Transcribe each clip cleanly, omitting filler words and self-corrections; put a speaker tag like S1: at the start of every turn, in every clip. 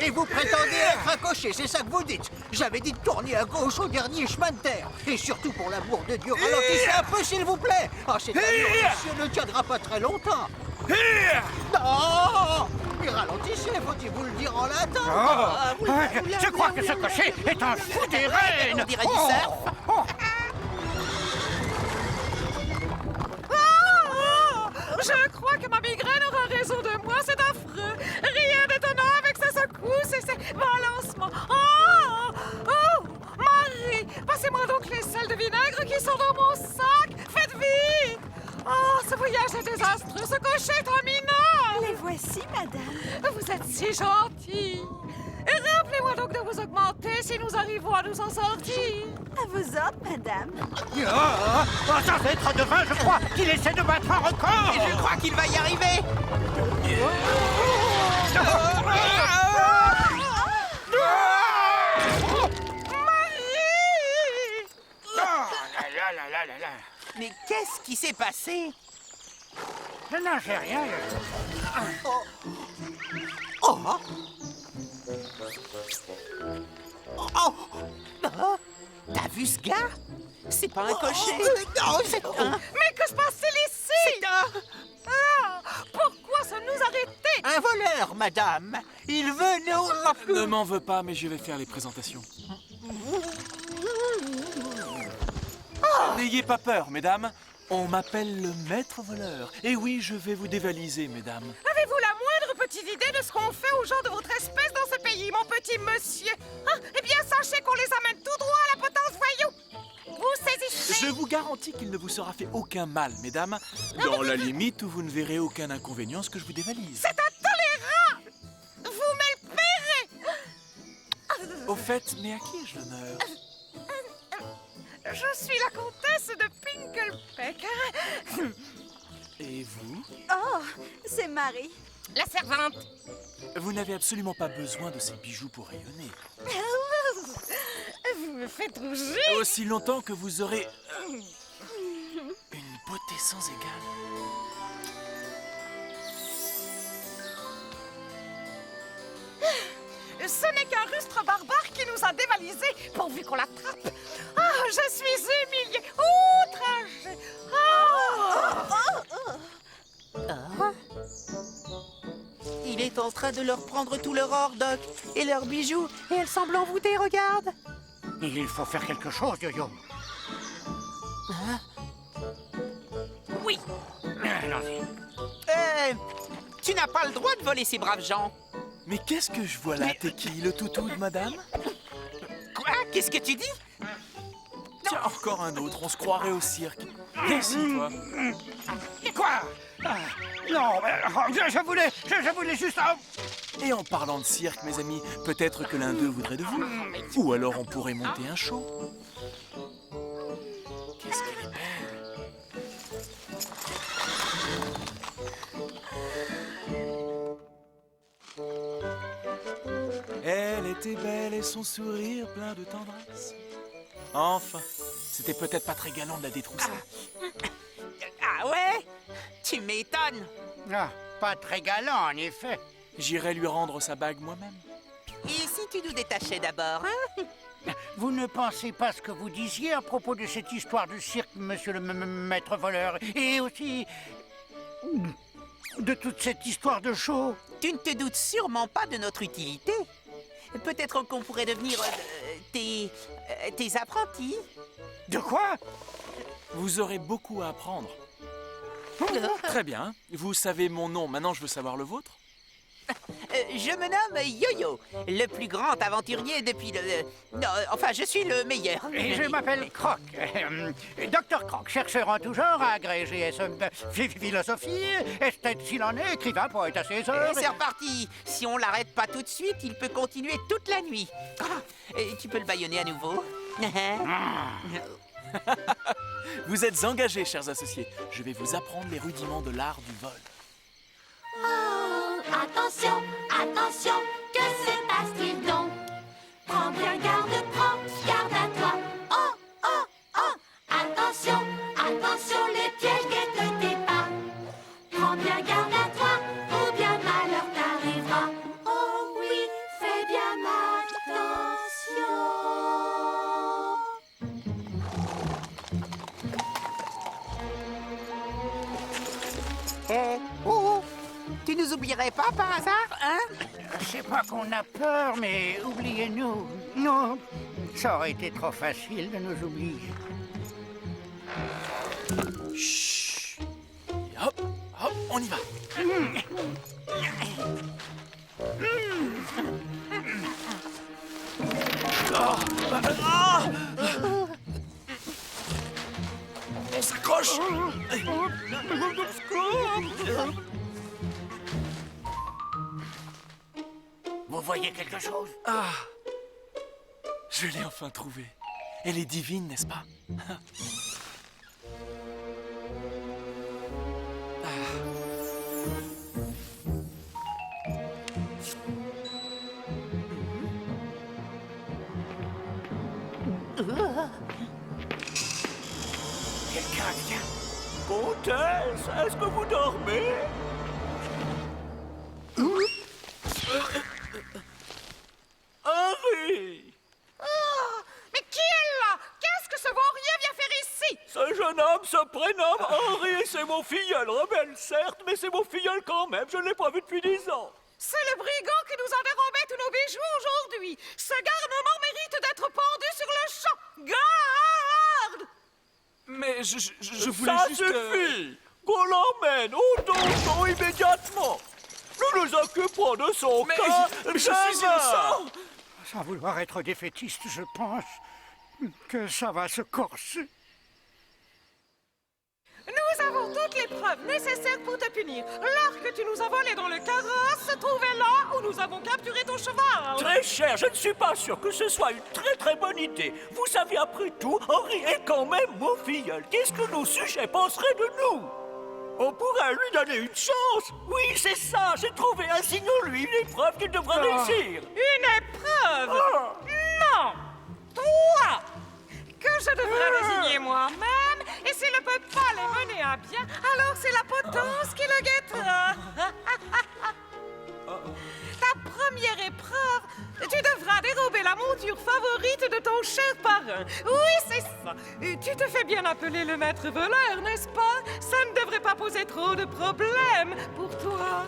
S1: Et vous prétendez être un cocher, c'est ça que vous dites? J'avais dit de tourner à gauche au dernier chemin de terre. Et surtout, pour l'amour de Dieu, ralentissez un peu, s'il vous plaît. Ah, cet avion, monsieur, ne tiendra pas très longtemps. Non! Mais ralentissez, faut-il vous le dire en latin?
S2: Je crois que ce cocher est un fou des rênes.
S3: On dirait du surf.
S4: Je crois que ma migraine aura raison de moi, c'est affreux. Rien d'étonnant avec ces secousses et ces balancements. Oh, Marie, passez-moi donc les sels de vinaigre qui sont dans mon sac. Faites vite. Oh, ce voyage est désastreux, ce cocher est un mineur.
S5: Les voici, madame.
S4: Vous êtes si gentille. Et rappelez-moi donc de vous augmenter si nous arrivons à nous en sortir.
S5: À vos ordres, madame.
S2: Sans être devin, je crois qu'il essaie de battre un record.
S3: Et je crois qu'il va y arriver. Mais qu'est-ce qui s'est passé?
S2: Je n'en sais rien.
S3: T'as vu ce gars? C'est pas un cocher.
S1: Non, c'est...
S4: Mais que se passe-t-il ici? Pourquoi se nous arrêter?
S1: Un voleur, madame. Il veut nous...
S6: Ne m'en veux pas, mais je vais faire les présentations. N'ayez pas peur, mesdames. On m'appelle le maître voleur. Et oui, je vais vous dévaliser, mesdames.
S4: Avez-vous la moindre petite idée de ce qu'on fait aux gens de votre espèce dans ce pays, mon petit monsieur? Eh bien, sachez qu'on les amène tout droit à la potence voyou. Vous saisissez?
S6: Je vous garantis qu'il ne vous sera fait aucun mal, mesdames, dans la limite où vous ne verrez aucun inconvénient à ce que je vous dévalise.
S4: C'est intolérable! Vous me le paierez!
S6: Au fait, mais à qui ai-je l'honneur?
S4: Je suis la comtesse de Pinklepeck.
S6: Et vous?
S5: Oh, c'est Marie.
S4: La servante.
S6: Vous n'avez absolument pas besoin de ces bijoux pour rayonner.
S4: Vous me faites rougir.
S6: Aussi longtemps que vous aurez une beauté sans égale.
S4: Ce n'est qu'un rustre barbare qui nous a dévalisés, pourvu qu'on l'attrape. Je suis humiliée, outragée.
S3: Il est en train de leur prendre tout leur or, Doc, et leurs bijoux, et elles semblent envoûtées, regarde.
S2: Il faut faire quelque chose, Yo-Yo.
S3: Oui.
S2: Allons-y.
S3: Tu n'as pas le droit de voler ces braves gens.
S6: Mais qu'est-ce que je vois là? T'es qui, le toutou de madame?
S3: Quoi? Qu'est-ce que tu dis?
S6: Tiens, encore un autre, on se croirait au cirque. Viens ici, toi.
S2: Quoi? Non, je voulais juste...
S6: Et en parlant de cirque, mes amis, peut-être que l'un d'eux voudrait de vous. Ou alors on pourrait monter un show. Qu'est-ce qu'elle est belle! Elle était belle et son sourire plein de tendresse. Enfin, c'était peut-être pas très galant de la détrousser.
S3: Ah ouais? Tu m'étonnes.
S2: Pas très galant, en effet.
S6: J'irai lui rendre sa bague moi-même.
S3: Et si tu nous détachais d'abord, hein?
S2: Vous ne pensez pas ce que vous disiez à propos de cette histoire de cirque, monsieur le maître voleur, et aussi de toute cette histoire de show?
S3: Tu ne te doutes sûrement pas de notre utilité. Peut-être qu'on pourrait devenir tes apprentis.
S2: De quoi?
S6: Vous aurez beaucoup à apprendre. Très bien. Vous savez mon nom. Maintenant, je veux savoir le vôtre.
S3: Je me nomme Yo-Yo, le plus grand aventurier depuis le... Non, enfin, je suis le meilleur.
S2: Et je m'appelle Croc. Docteur Croc, chercheur en tout genre, agrégé philosophie, esthète s'il en est, écrivain, poète à ses heures.
S3: C'est reparti. Si on l'arrête pas tout de suite, il peut continuer toute la nuit. Tu peux le bâillonner à nouveau.
S6: Vous êtes engagés, chers associés. Je vais vous apprendre les rudiments de l'art du vol.
S7: Attention, attention, que se passe-t-il donc? Prends bien garde, garde à toi. Oh, oh, oh, attention, attention, les pièges guettent tes pas. Prends bien garde à toi, ou bien malheur t'arrivera. Oh oui, fais
S3: Oh, tu nous oublierais pas par hasard, hein?
S2: C'est pas qu'on a peur, mais oubliez-nous. Non, ça aurait été trop facile de nous oublier.
S6: Chut. Et hop, hop, on y va. On s'accroche.
S2: Vous voyez quelque chose?
S6: Ah, je l'ai enfin trouvée. Elle est divine, n'est-ce pas?
S2: Quelqu'un vient.
S8: Comtesse, est-ce que vous dormez? Henri!
S4: Mais qui est là? Qu'est-ce que ce vaurien vient faire ici?
S8: Ce jeune homme se prénomme Henri et c'est mon filleul, rebelle certes, mais c'est mon filleul quand même, je ne l'ai pas vu depuis 10 ans.
S4: C'est le brigand qui nous a dérobé tous nos bijoux aujourd'hui. Ce garnement mérite d'être pendu sur le champ. Garde!
S6: Mais je voulais
S8: Ça
S6: juste...
S8: suffit! Qu'on l'emmène au donjon immédiatement! Nous nous occupons de son
S6: Mais
S8: cas
S6: je suis innocent!
S2: Sans vouloir être défaitiste, je pense que ça va se corser.
S4: Nous avons toutes les preuves nécessaires pour te punir. L'or que tu nous as volé dans le carrosse se trouvait là où nous avons capturé ton cheval.
S8: Très cher, je ne suis pas sûr que ce soit une très bonne idée. Vous savez, après tout, Henri est quand même mon filleul. Qu'est-ce que nos sujets penseraient de nous? On pourrait lui donner une chance. Oui, c'est ça, j'ai trouvé. Assignons-lui une épreuve qu'il devra réussir.
S4: Une épreuve?
S8: Ah.
S4: Non! Toi! Que je devrais désigner moi-même, et s'il ne peut pas les mener à bien, alors c'est la potence qui le guettera. Ta première épreuve, tu devras dérober la monture favorite de ton cher parrain. Oui, c'est ça. Tu te fais bien appeler le maître voleur, n'est-ce pas? Ça ne devrait pas poser trop de problèmes pour toi.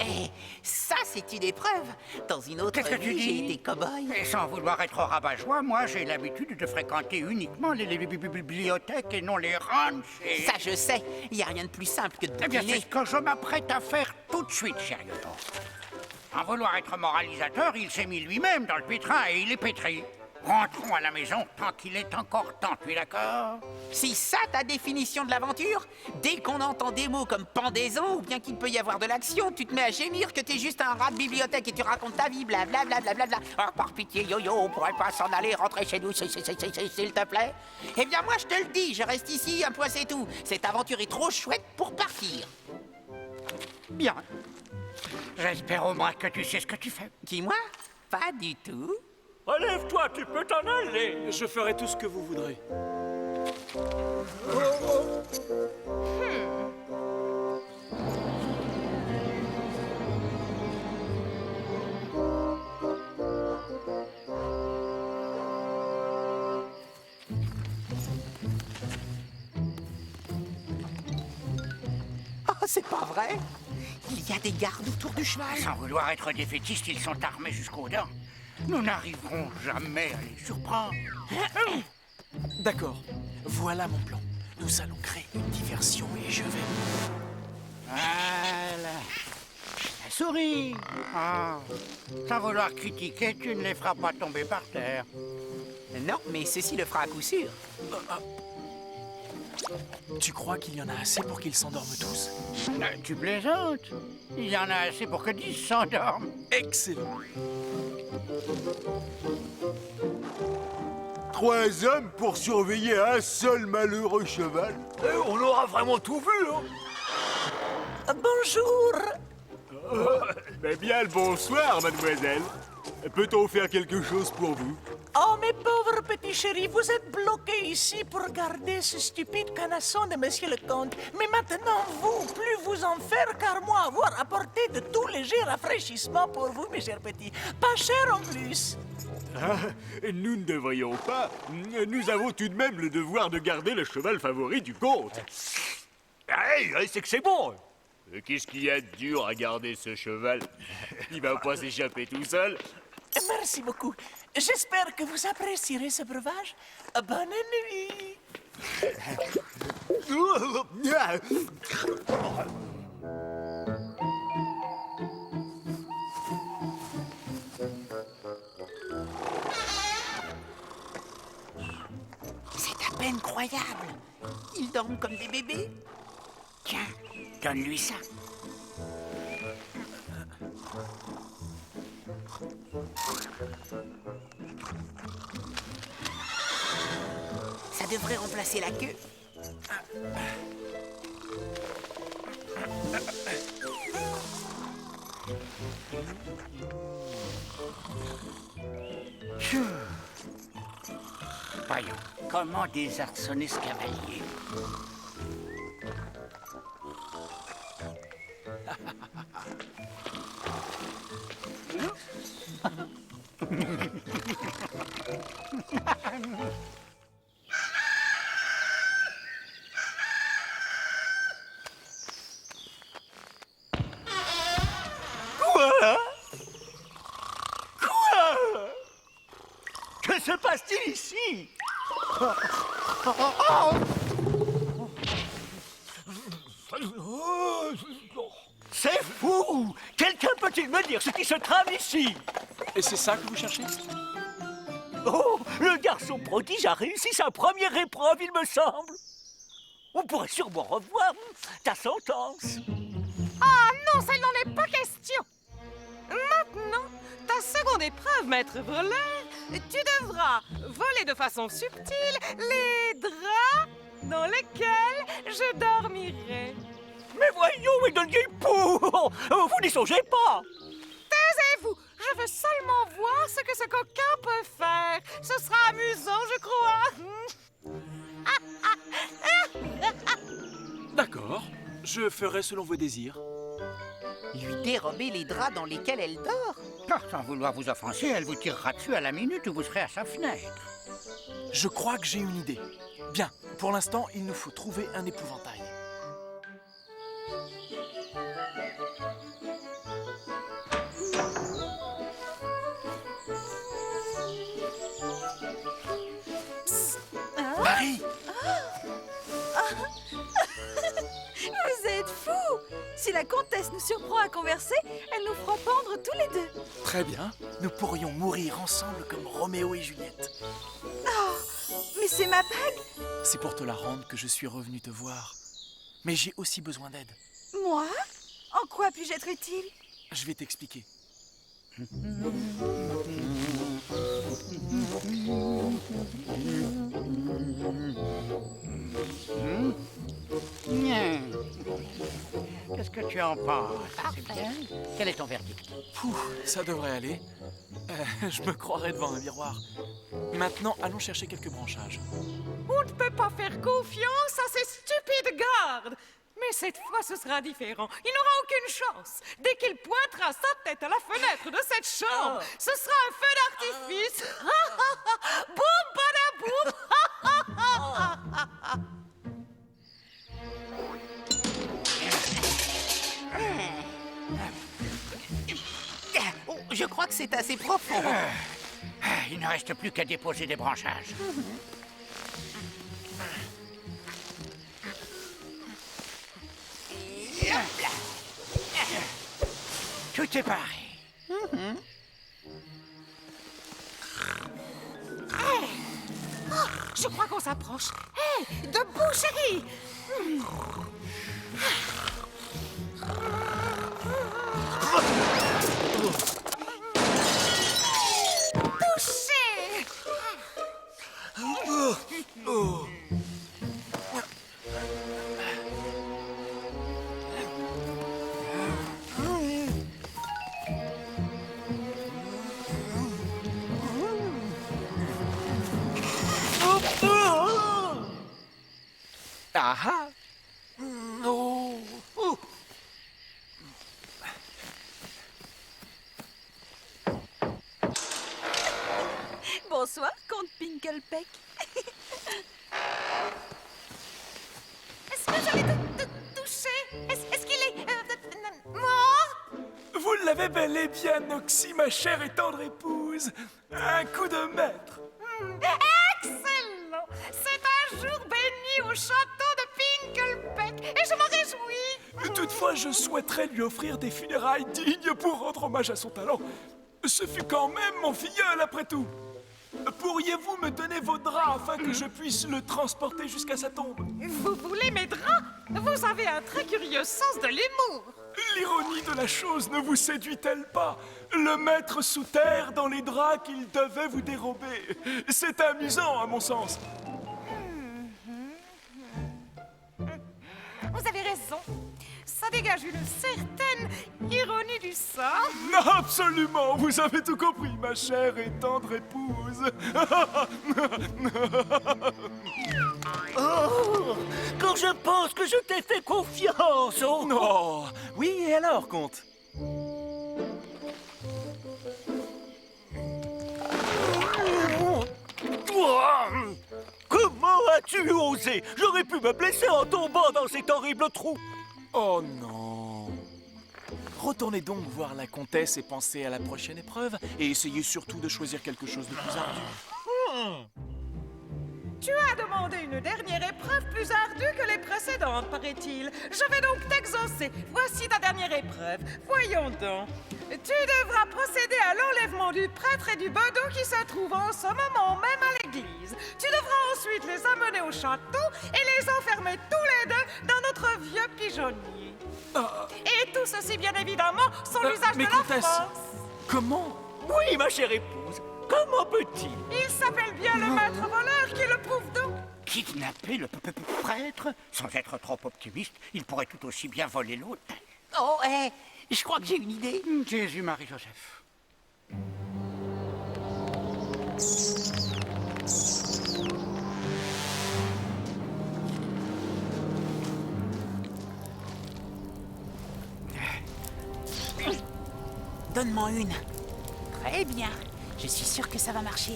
S3: Eh, ça, c'est une épreuve. Dans une autre
S2: Qu'est-ce que tu
S3: vie, j'ai
S2: dis?
S3: été cow-boy.
S2: Et sans vouloir être rabat-joie, moi j'ai l'habitude de fréquenter uniquement les bibliothèques et non les ranchs.
S3: Ça, je sais. Il n'y a rien de plus simple que de
S2: Eh bien, c'est
S3: bouquiner.
S2: ce que je m'apprête à faire tout de suite, sérieusement. En vouloir être moralisateur, il s'est mis lui-même dans le pétrin et il est pétri. Rentrons à la maison tant qu'il est encore temps, tu es d'accord?
S3: Si ça, ta définition de l'aventure, dès qu'on entend des mots comme pendaison ou bien qu'il peut y avoir de l'action, tu te mets à gémir que t'es juste un rat de bibliothèque et tu racontes ta vie, blablabla. Ah, par pitié, yo-yo, on pourrait pas s'en aller, rentrer chez nous, s'il te plaît? Eh bien, moi, je te le dis, je reste ici, un point c'est tout. Cette aventure est trop chouette pour partir.
S2: Bien. J'espère au moins que tu sais ce que tu fais.
S3: Qui, moi? Pas du tout.
S8: Relève-toi, tu peux t'en aller.
S6: Je ferai tout ce que vous voudrez.
S3: Oh, c'est pas vrai? Il y a des gardes autour du cheval.
S2: Sans vouloir être défaitiste, ils sont armés jusqu'aux dents. Nous n'arriverons jamais à les surprendre.
S6: D'accord, voilà mon plan. Nous allons créer une diversion et je vais...
S2: Voilà. La souris. Ah. Sans vouloir critiquer, tu ne les feras pas tomber par terre.
S3: Non, mais ceci le fera à coup sûr.
S6: Tu crois qu'il y en a assez pour qu'ils s'endorment tous?
S2: Tu plaisantes. Il y en a assez pour que 10 s'endorment.
S6: Excellent.
S9: 3 hommes pour surveiller un seul malheureux cheval?
S8: On aura vraiment tout vu, hein?
S9: Bonjour. Mais bien le bonsoir, mademoiselle. Peut-on faire quelque chose pour vous?
S10: Oh, mes pauvres petits chéris, vous êtes bloqués ici pour garder ce stupide canasson de monsieur le comte. Mais maintenant, vous, plus vous en faire, car moi, avoir apporté de tout léger rafraîchissement pour vous, mes chers petits. Pas cher en plus.
S9: Ah, nous ne devrions pas. Nous avons tout de même le devoir de garder le cheval favori du comte.
S8: Hey, c'est que c'est bon.
S9: Qu'est-ce qu'il y a de dur à garder ce cheval? Il va pas s'échapper tout seul.
S10: Merci beaucoup. J'espère que vous apprécierez ce breuvage. Bonne nuit.
S3: C'est à peine croyable. Ils dorment comme des bébés.
S2: Tiens, donne-lui ça.
S3: Ça devrait remplacer la queue.
S2: Voyons, comment désarçonner ce cavalier?
S8: Quoi? Que se passe-t-il ici? C'est fou! Quelqu'un peut-il me dire ce qui se trame ici?
S6: Et c'est ça que vous cherchez?
S8: Oh, le garçon prodige a réussi sa première épreuve, il me semble. On pourrait sûrement revoir ta sentence.
S4: Ah non, ça n'en est pas question. Maintenant, ta seconde épreuve, maître voleur, tu devras voler de façon subtile les draps dans lesquels je dormirai.
S8: Mais voyons, Edolguille pour vous n'y songez pas.
S4: Taisez-vous, je veux seulement voir ce que ce coquin peut faire. Ce sera amusant, je crois.
S6: D'accord, je ferai selon vos désirs.
S3: Lui dérober les draps dans lesquels elle dort.
S2: Sans vouloir vous offenser, elle vous tirera dessus à la minute où vous serez à sa fenêtre.
S6: Je crois que j'ai une idée. Bien, pour l'instant, il nous faut trouver un épouvantail. Marie!
S5: Vous êtes fous! Si la comtesse nous surprend à converser, elle nous fera pendre tous les deux.
S6: Très bien, nous pourrions mourir ensemble comme Roméo et Juliette.
S5: Oh, mais c'est ma bague!
S6: C'est pour te la rendre que je suis revenu te voir. Mais j'ai aussi besoin d'aide.
S5: Moi? En quoi puis-je être utile?
S6: Je vais t'expliquer.
S2: Qu'est-ce que tu en penses? C'est bien. Quel est ton verdict?
S6: Pouh, ça devrait aller. Je me croirais devant un miroir. Maintenant, allons chercher quelques branchages.
S4: On ne peut pas faire confiance à ces stupides gardes. Mais cette fois, ce sera différent. Il n'aura aucune chance. Dès qu'il pointera sa tête à la fenêtre de cette chambre, ce sera un feu d'artifice. Boum, badaboum.
S3: Oh, je crois que c'est assez profond.
S2: Il ne reste plus qu'à déposer des branchages. Tout est pareil.
S4: Je crois qu'on s'approche. Hé, debout, chérie. Touché.
S6: Ah! Oh!
S5: Bonsoir, comte Pinklepeck.
S4: Est-ce que j'allais te toucher? Est-ce qu'il est
S6: l'avez bel et bien noxy, ma chère et tendre épouse. Un coup de maître.
S4: Excellent! C'est un jour béni au château de Pinklepeck et je m'en réjouis!
S6: Toutefois, je souhaiterais lui offrir des funérailles dignes pour rendre hommage à son talent. Ce fut quand même mon filleul, après tout. Pourriez-vous me donner vos draps afin que je puisse le transporter jusqu'à sa tombe?
S4: Vous voulez mes draps? Vous avez un très curieux sens de l'humour.
S6: L'ironie de la chose ne vous séduit-elle pas? Le mettre sous terre dans les draps qu'il devait vous dérober. C'est amusant, à mon sens.
S4: Vous avez raison. Ça dégage une certaine ironie du sort.
S6: Non, absolument, vous avez tout compris, ma chère et tendre épouse.
S8: Oh, quand je pense que je t'ai fait confiance, oh.
S6: Oh, oui, et alors, comte?
S8: Comment as-tu osé? J'aurais pu me blesser en tombant dans cet horrible trou.
S6: Oh non. Retournez donc voir la comtesse et pensez à la prochaine épreuve. Et essayez surtout de choisir quelque chose de plus ardu.
S4: Tu as demandé une dernière épreuve plus ardue que les précédentes, paraît-il. Je vais donc t'exaucer. Voici ta dernière épreuve. Voyons donc. Tu devras procéder à l'enlèvement du prêtre et du bedeau qui se trouvent en ce moment même à l'église. Tu devras ensuite les amener au château et les enfermer tous les deux dans notre vieux pigeonnier. Et tout ceci, bien évidemment, sans l'usage de
S6: mais
S4: la
S6: comtesse,
S4: force.
S6: comment?
S8: Oui, ma chère épouse. Comment peut-il?
S4: Il s'appelle bien le maître voleur qui le prouve donc.
S2: Kidnapper le prêtre? Sans être trop optimiste, il pourrait tout aussi bien voler l'autre.
S3: Oh, je crois que j'ai une idée.
S2: Jésus, Marie, Joseph.
S3: Donne-moi une. Très bien. Je suis sûr que ça va marcher.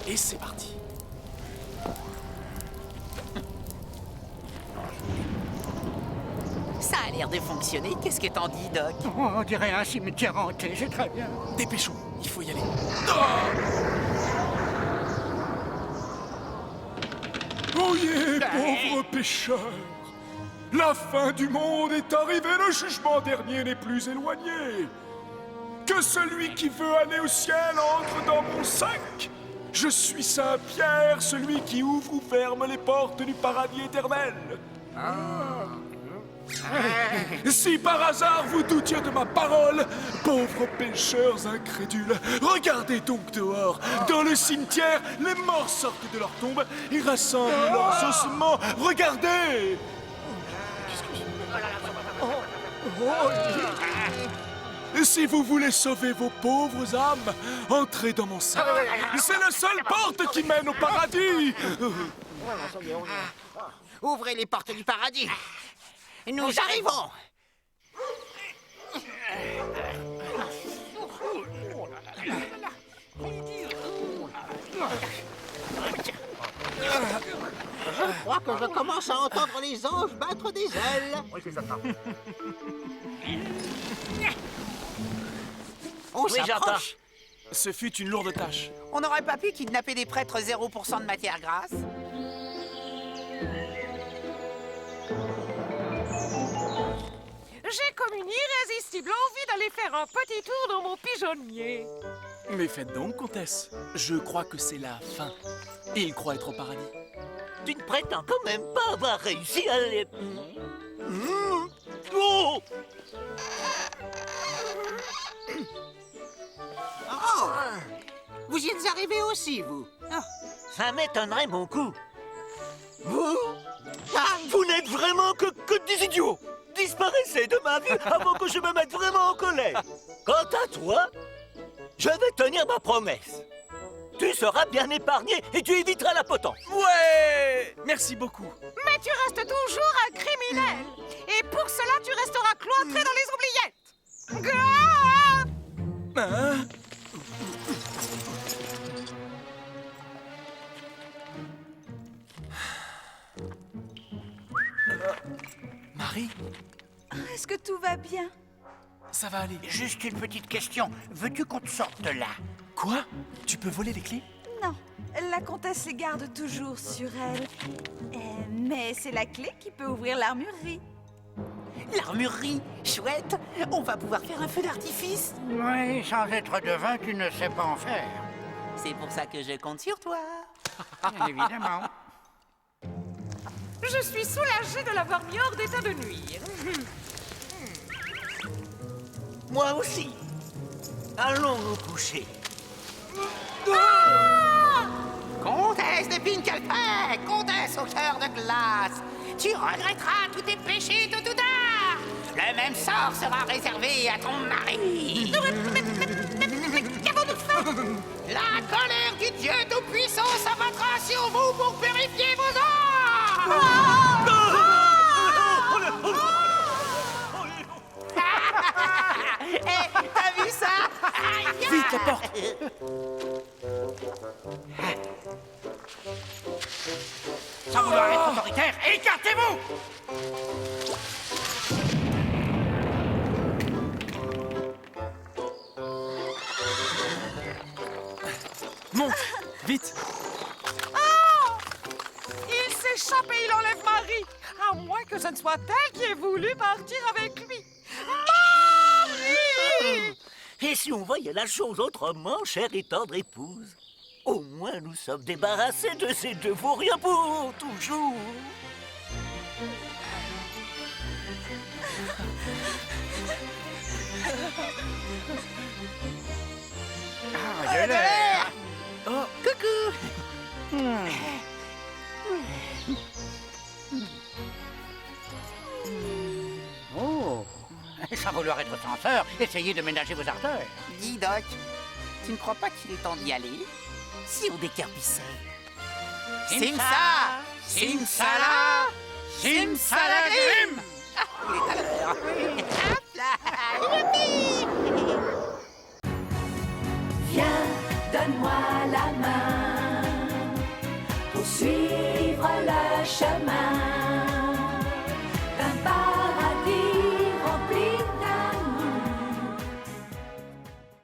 S6: Et c'est parti.
S3: Ça a l'air de fonctionner. Qu'est-ce que t'en dis, Doc?
S2: Oh, on dirait un cimetière hanté, c'est très bien.
S6: Dépêchons, il faut y aller. Oyez, pauvres pécheurs! La fin du monde est arrivée, le jugement dernier n'est plus éloigné. Que celui qui veut aller au ciel entre dans mon sac. Je suis Saint Pierre, celui qui ouvre ou ferme les portes du paradis éternel. Si par hasard vous doutiez de ma parole, pauvres pécheurs incrédules, regardez donc dehors. Dans le cimetière, les morts sortent de leur tombe et rassemblent leurs ossements. Regardez! Si vous voulez sauver vos pauvres âmes, entrez dans mon sac. C'est la seule porte qui mène au paradis.
S1: Ouvrez les portes du paradis. Nous arrivons. Je crois que je commence à entendre les anges battre des ailes. On s'approche.
S6: Ce fut une lourde tâche.
S3: On n'aurait pas pu kidnapper des prêtres 0% de matière grasse?
S4: J'ai comme une irrésistible envie d'aller faire un petit tour dans mon pigeonnier.
S6: Mais faites donc, comtesse. Je crois que c'est la fin. Et il croit être au paradis.
S8: Tu ne prétends quand même pas avoir réussi à les... Oh!
S1: Oh! Vous y êtes arrivés aussi, vous?
S8: Ça m'étonnerait mon coup. Vous n'êtes vraiment que des idiots. Disparaissez de ma vue avant que je me mette vraiment en colère. Quant à toi, je vais tenir ma promesse. Tu seras bien épargné et tu éviteras la potence.
S6: Ouais! Merci beaucoup.
S4: Mais tu restes toujours un criminel. Et pour cela, tu resteras cloîtré dans les oubliettes. Gah!
S6: Hein? Marie?
S5: Est-ce que tout va bien?
S11: ça va aller.
S2: Juste une petite question. Veux-tu qu'on te sorte de là?
S11: Quoi? Tu peux voler les clés?
S5: Non, la comtesse les garde toujours sur elle. Mais c'est la clé qui peut ouvrir l'armurerie.
S3: L'armurerie, chouette. On va pouvoir faire un feu d'artifice.
S2: Oui, sans être devin, tu ne sais pas en faire.
S3: C'est pour ça que je compte sur toi.
S2: Bien évidemment.
S4: Je suis soulagée de l'avoir mis hors d'état de nuire.
S8: Moi aussi. Allons nous coucher.
S3: Comtesse de Pinkelpec, comtesse au cœur de glace, tu regretteras tous tes péchés tôt ou tard. Le même sort sera réservé à ton mari. Mais qu'avons-nous fait? La colère du Dieu Tout-Puissant s'abattra sur vous pour purifier vos âmes. T'as vu ça?
S11: Vite, la porte!
S2: Sans vouloir être autoritaire, écartez-vous!
S11: Monte! Vite!
S4: Il s'échappe et il enlève Marie. À moins que ce ne soit elle qui ait voulu partir avec lui. Marie!
S8: Et si on voyait la chose autrement, chère et tendre épouse? Au moins nous sommes débarrassés de ces deux vauriens pour toujours.
S2: Ah, de l'air.
S3: Oh, coucou.
S2: Oh. Sans vouloir être censeur, essayez de ménager vos ardeurs.
S3: Dis, Doc, tu ne crois pas qu'il est temps d'y aller? Si on décarpissait. Simsa! Simsala! Simsalagrim! Ah, il est à la